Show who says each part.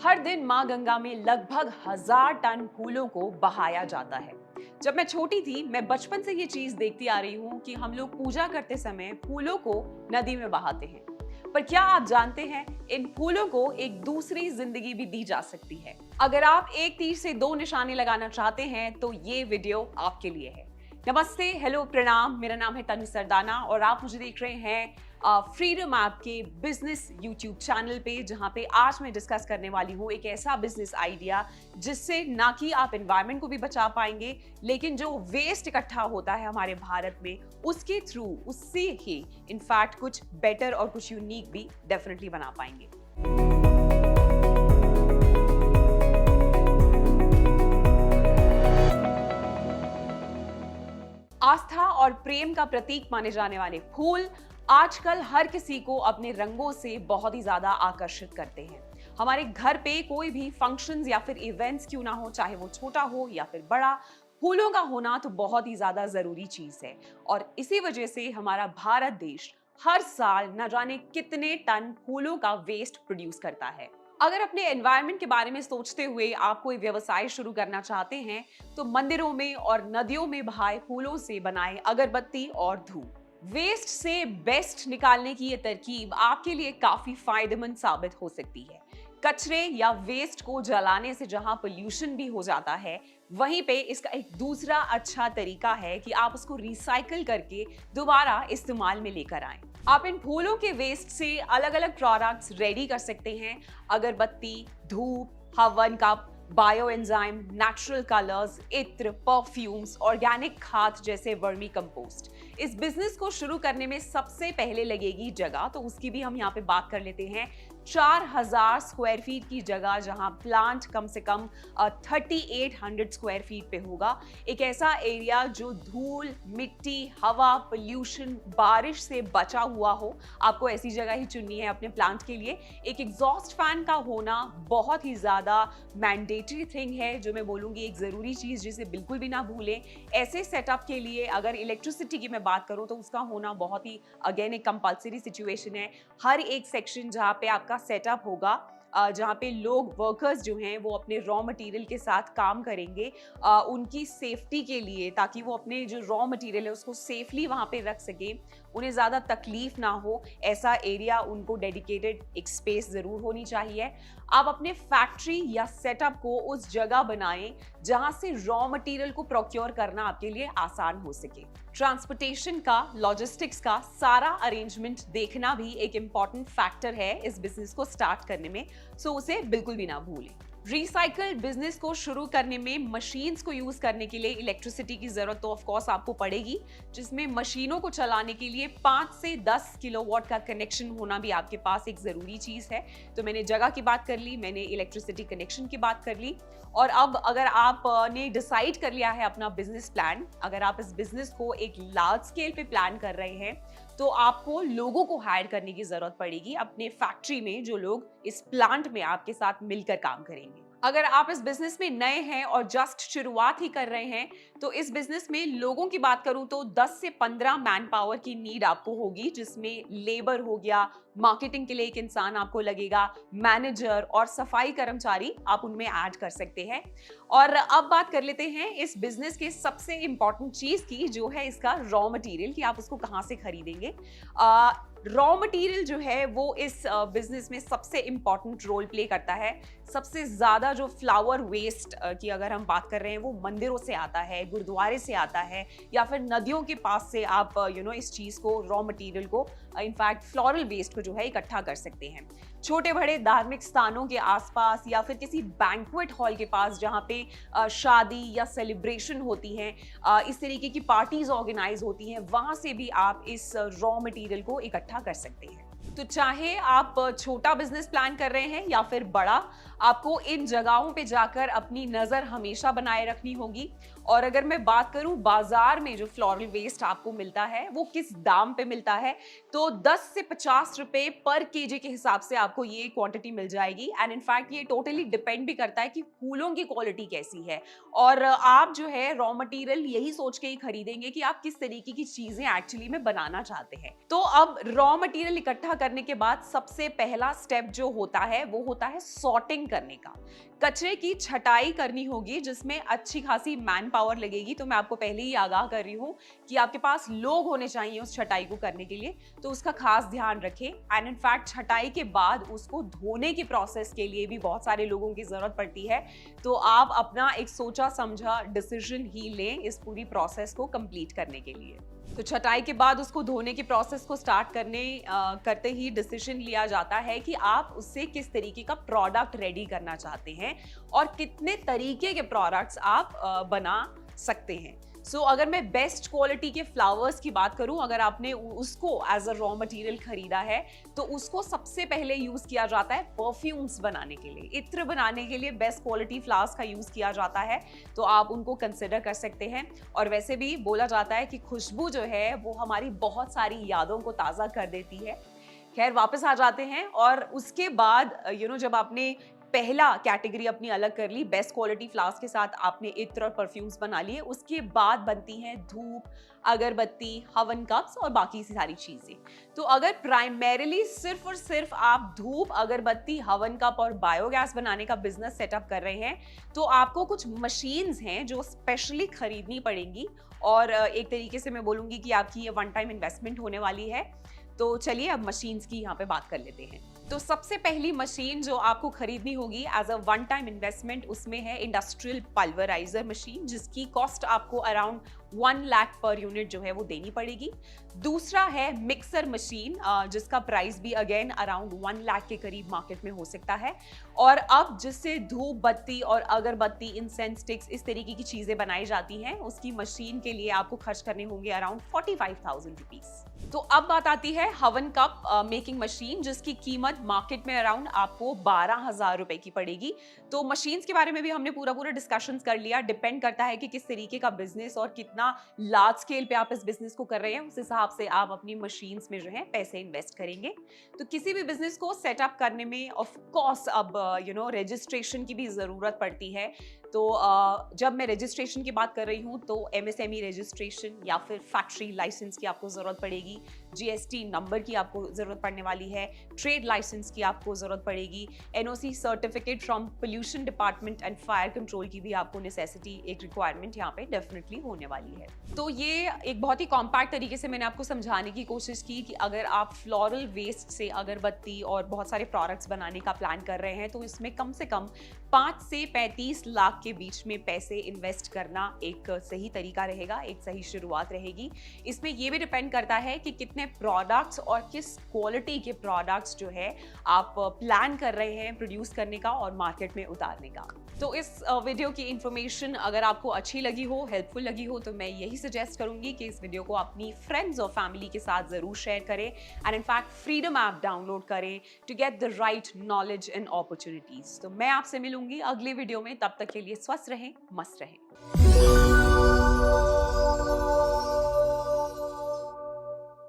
Speaker 1: हर दिन माँ गंगा में लगभग 1000 टन फूलों को बहाया जाता है। जब मैं छोटी थी, मैं बचपन से ये चीज देखती आ रही हूँ कि हम लोग पूजा करते समय फूलों को नदी में बहाते हैं। पर क्या आप जानते हैं, इन फूलों को एक दूसरी जिंदगी भी दी जा सकती है। अगर आप एक तीर से दो निशाने लगाना चाहते हैं तो ये वीडियो आपके लिए है। नमस्ते, हेलो, प्रणाम। मेरा नाम है तनु सरदाना और आप मुझे देख रहे हैं फ्रीडम ऐप के बिजनेस यूट्यूब चैनल पे, जहां पे आज मैं डिस्कस करने वाली हूँ एक ऐसा बिजनेस आइडिया जिससे ना कि आप एनवायरनमेंट को भी बचा पाएंगे, लेकिन जो वेस्ट इकट्ठा होता है हमारे भारत में, उसके थ्रू उससे ही इनफैक्ट कुछ बेटर और कुछ यूनिक भी डेफिनेटली बना पाएंगे। आस्था और प्रेम का प्रतीक माने जाने वाले फूल आजकल हर किसी को अपने रंगों से बहुत ही ज्यादा आकर्षित करते हैं। हमारे घर पे कोई भी फंक्शंस या फिर इवेंट्स क्यों ना हो, चाहे वो छोटा हो या फिर बड़ा, फूलों का होना तो बहुत ही ज्यादा जरूरी चीज है। और इसी वजह से हमारा भारत देश हर साल न जाने कितने टन फूलों का वेस्ट प्रोड्यूस करता है। अगर अपने एनवायरनमेंट के बारे में सोचते हुए आप कोई व्यवसाय शुरू करना चाहते हैं तो मंदिरों में और नदियों में बहाए फूलों से बनाए अगरबत्ती और धूप, वेस्ट से बेस्ट निकालने की ये तरकीब आपके लिए काफी फायदेमंद साबित हो सकती है। कचरे या वेस्ट को जलाने से जहां पोल्यूशन भी हो जाता है, वहीं पे इसका एक दूसरा अच्छा तरीका है कि आप उसको रिसाइकल करके दोबारा इस्तेमाल में लेकर आएं। आप इन फूलों के वेस्ट से अलग अलग प्रोडक्ट्स रेडी कर सकते हैं। अगरबत्ती, धूप, हवन cup, bio enzyme, natural colours, इत्र, परफ्यूम्स, ऑर्गेनिक खाद जैसे वर्मी कंपोस्ट। इस बिजनेस को शुरू करने में सबसे पहले लगेगी जगह, तो उसकी भी हम यहाँ पे बात कर लेते हैं। 4000 स्क्वायर फीट की जगह, जहां प्लांट कम से कम 3800 स्क्वायर फीट पे होगा। एक ऐसा एरिया जो धूल, मिट्टी, हवा, पोल्यूशन, बारिश से बचा हुआ हो। आपको ऐसी जगह ही चुननी है अपने प्लांट के लिए। एक एग्जॉस्ट फैन का होना बहुत ही ज्यादा मैंडेटरी थिंग है, जो मैं बोलूंगी एक जरूरी चीज जिसे बिल्कुल भी ना भूलें। ऐसे सेटअप के लिए अगर इलेक्ट्रिसिटी की मैं बात करूं तो उसका होना बहुत ही अगेन एक कंपल्सरी सिचुएशन है। हर एक सेक्शन जहां पे आपका सेटअप होगा, जहाँ पे लोग वर्कर्स जो हैं वो अपने रॉ मटेरियल के साथ काम करेंगे उनकी सेफ्टी के लिए, ताकि वो अपने जो रॉ मटेरियल है उसको सेफली वहाँ पे रख सके, उन्हें ज़्यादा तकलीफ ना हो। ऐसा एरिया उनको डेडिकेटेड एक स्पेस ज़रूर होनी चाहिए। आप अपने फैक्ट्री या सेटअप को उस जगह बनाएं जहाँ से रॉ मटेरियल को प्रोक्योर करना आपके लिए आसान हो सके। ट्रांसपोर्टेशन का, लॉजिस्टिक्स का सारा अरेंजमेंट देखना भी एक इम्पॉर्टेंट फैक्टर है इस बिजनेस को स्टार्ट करने में, सो उसे बिल्कुल भी ना भूलें। रिसाइकल बिजनेस को शुरू करने में मशीन्स को यूज करने के लिए इलेक्ट्रिसिटी की जरूरत तो ऑफ कोर्स आपको पड़ेगी, जिसमें मशीनों को चलाने के लिए 5 से 10 किलोवाट का कनेक्शन होना भी आपके पास एक जरूरी चीज है। तो मैंने जगह की बात कर ली, मैंने इलेक्ट्रिसिटी कनेक्शन की बात कर ली। और अब अगर आपने डिसाइड कर लिया है अपना बिजनेस प्लान, अगर आप इस बिजनेस को एक लार्ज स्केल पे प्लान कर रहे हैं, तो आपको लोगों को हायर करने की जरूरत पड़ेगी अपने फैक्ट्री में, जो लोग इस प्लांट में आपके साथ मिलकर काम करेंगे। अगर आप इस बिजनेस में नए हैं और जस्ट शुरुआत ही कर रहे हैं, तो इस बिजनेस में लोगों की बात करूं तो 10 से 15 मैन पावर की नीड आपको होगी, जिसमें लेबर हो गया, मार्केटिंग के लिए एक इंसान आपको लगेगा, मैनेजर और सफाई कर्मचारी आप उनमें ऐड कर सकते हैं। और अब बात कर लेते हैं इस बिजनेस के सबसे इंपॉर्टेंट चीज की, जो है इसका रॉ मटेरियल, कि आप उसको कहां से खरीदेंगे। रॉ मटेरियल जो है वो इस बिजनेस में सबसे इंपॉर्टेंट रोल प्ले करता है। सबसे ज्यादा जो फ्लावर वेस्ट की अगर हम बात कर रहे हैं, वो मंदिरों से आता है, गुरुद्वारे से आता है, या फिर नदियों के पास से आप इस चीज को, रॉ मटेरियल को, इनफैक्ट फ्लोरल वेस्ट को जो है इकट्ठा कर सकते हैं। छोटे बड़े धार्मिक स्थानों के आसपास या फिर किसी बैंक्वेट हॉल के पास, जहाँ पे शादी या सेलिब्रेशन होती है, इस तरीके की पार्टीज ऑर्गेनाइज होती हैं, वहां से भी आप इस रॉ मटेरियल को इकट्ठा कर सकते हैं। तो चाहे आप छोटा बिजनेस प्लान कर रहे हैं या फिर बड़ा, आपको इन जगहों पे जाकर अपनी नजर हमेशा बनाए रखनी होगी और अगर मैं बात करूं बाजार में जो फ्लोरल वेस्ट आपको मिलता है वो किस दाम पे मिलता है, तो 10 से 50 रुपए पर केजी के हिसाब से आपको ये क्वांटिटी मिल जाएगी। एंड इनफैक्ट ये टोटली डिपेंड भी करता है कि फूलों की क्वालिटी कैसी है, और आप जो है रॉ मटेरियल यही सोच के ही खरीदेंगे कि आप किस तरीके की चीजें एक्चुअली में बनाना चाहते हैं। तो अब रॉ मटेरियल इकट्ठा करने के बाद सबसे पहला स्टेप जो होता है वो होता है सॉर्टिंग करने का। कचरे की छटाई करनी होगी जिसमें अच्छी खासी मैन पावर लगेगी। तो मैं आपको पहले ही आगाह कर रही हूं कि आपके पास लोग होने चाहिए उस छटाई को करने के लिए, तो उसका खास ध्यान रखें। एंड इनफैक्ट छटाई के बाद उसको धोने की प्रोसेस के लिए भी बहुत सारे लोगों की जरूरत पड़ती है। तो आप अपना एक सोचा समझा डिसीजन ही लें इस पूरी प्रोसेस को कंप्लीट करने के लिए। तो छटाई के बाद उसको धोने की प्रोसेस को स्टार्ट करते ही डिसीजन लिया जाता है कि आप उससे किस तरीके का प्रोडक्ट रेडी करना चाहते हैं और कितने तरीके के प्रोडक्ट्स आप बना सकते हैं। सो अगर मैं बेस्ट क्वालिटी के फ्लावर्स की बात करूं, अगर आपने उसको एज अ रॉ मटेरियल खरीदा है तो उसको सबसे पहले यूज किया जाता है परफ्यूम्स बनाने के लिए। इत्र बनाने के लिए बेस्ट क्वालिटी फ्लावर्स का यूज किया जाता है, तो आप उनको कंसिडर कर सकते हैं। और वैसे भी बोला जाता है कि खुशबू जो है वो हमारी बहुत सारी यादों को ताज़ा कर देती है। खैर वापस आ जाते हैं, और उसके बाद जब आपने पहला कैटेगरी अपनी अलग कर ली, बेस्ट क्वालिटी फ्लावर्स के साथ आपने इत्र और परफ्यूम्स बना लिए, उसके बाद बनती हैं धूप, अगरबत्ती, हवन कप्स और बाकी सारी चीजें। तो अगर प्राइमरीली सिर्फ और सिर्फ आप धूप, अगरबत्ती, हवन कप और बायोगैस बनाने का बिजनेस सेटअप कर रहे हैं, तो आपको कुछ मशीन्स हैं जो स्पेशली खरीदनी पड़ेंगी, और एक तरीके से मैं बोलूंगी कि आपकी ये वन टाइम इन्वेस्टमेंट होने वाली है। तो चलिए अब मशीन्स की यहाँ पे बात कर लेते हैं। तो सबसे पहली मशीन जो आपको खरीदनी होगी as a one time investment, उसमें है इंडस्ट्रियल पल्वराइजर मशीन, जिसकी कॉस्ट आपको अराउंड 1 लाख पर यूनिट जो है वो देनी पड़ेगी। दूसरा है मिक्सर मशीन, जिसका प्राइस भी अगेन अराउंड 1 लाख के करीब मार्केट में हो सकता है। और अब जिससे धूप बत्ती और अगरबत्ती, इंसेंस स्टिक्स, इस तरीके की चीजें बनाई जाती हैं, उसकी मशीन के लिए आपको खर्च करने होंगे अराउंड 45,000 रुपीज। तो अब बात आती है हवन कप मेकिंग मशीन, जिसकी कीमत मार्केट में अराउंड आपको 12,000 रुपए की पड़ेगी। तो मशीन्स के बारे में भी हमने पूरा डिस्कशन कर लिया। डिपेंड करता है कि किस तरीके का बिजनेस और कितना लार्ज स्केल पे आप इस बिजनेस को कर रहे हैं, उस हिसाब से आप अपनी मशीन्स में जो है पैसे इन्वेस्ट करेंगे। तो किसी भी बिजनेस को सेटअप करने में ऑफ कोर्स अब रजिस्ट्रेशन की भी जरूरत पड़ती है। तो जब मैं रजिस्ट्रेशन की बात कर रही हूँ तो एमएसएमई रजिस्ट्रेशन या फिर फैक्ट्री लाइसेंस की आपको जरूरत पड़ेगी, जीएसटी नंबर की आपको जरूरत पड़ने वाली है, ट्रेड लाइसेंस की आपको जरूरत पड़ेगी, NOC certificate from pollution department and fire control की भी आपको नेसेसिटी, एक रिक्वायरमेंट यहाँ पे डेफिनेटली होने वाली है। तो ये एक बहुत ही कॉम्पैक्ट तरीके से मैंने आपको समझाने की कोशिश की कि अगर आप फ्लोरल वेस्ट से अगरबत्ती और बहुत सारे प्रोडक्ट्स बनाने का प्लान कर रहे हैं तो इसमें कम से कम 5 से 35 लाख के बीच में पैसे इन्वेस्ट करना एक सही तरीका रहेगा, एक सही शुरुआत रहेगी। इसमें यह भी डिपेंड करता है कि कितने प्रोडक्ट्स और किस क्वालिटी के प्रोडक्ट्स जो है आप प्लान कर रहे हैं प्रोड्यूस करने का और मार्केट में उतारने का। तो इस वीडियो की इंफॉर्मेशन अगर आपको अच्छी लगी हो, हेल्पफुल लगी हो, तो मैं यही सजेस्ट करूंगी कि इस वीडियो को अपनी फ्रेंड्स और फैमिली के साथ जरूर शेयर करें and in fact freedom app download करें to get the right knowledge and opportunities. तो मैं आपसे मिलूंगी अगले वीडियो में, तब तक के लिए स्वस्थ रहें, मस्त रहें।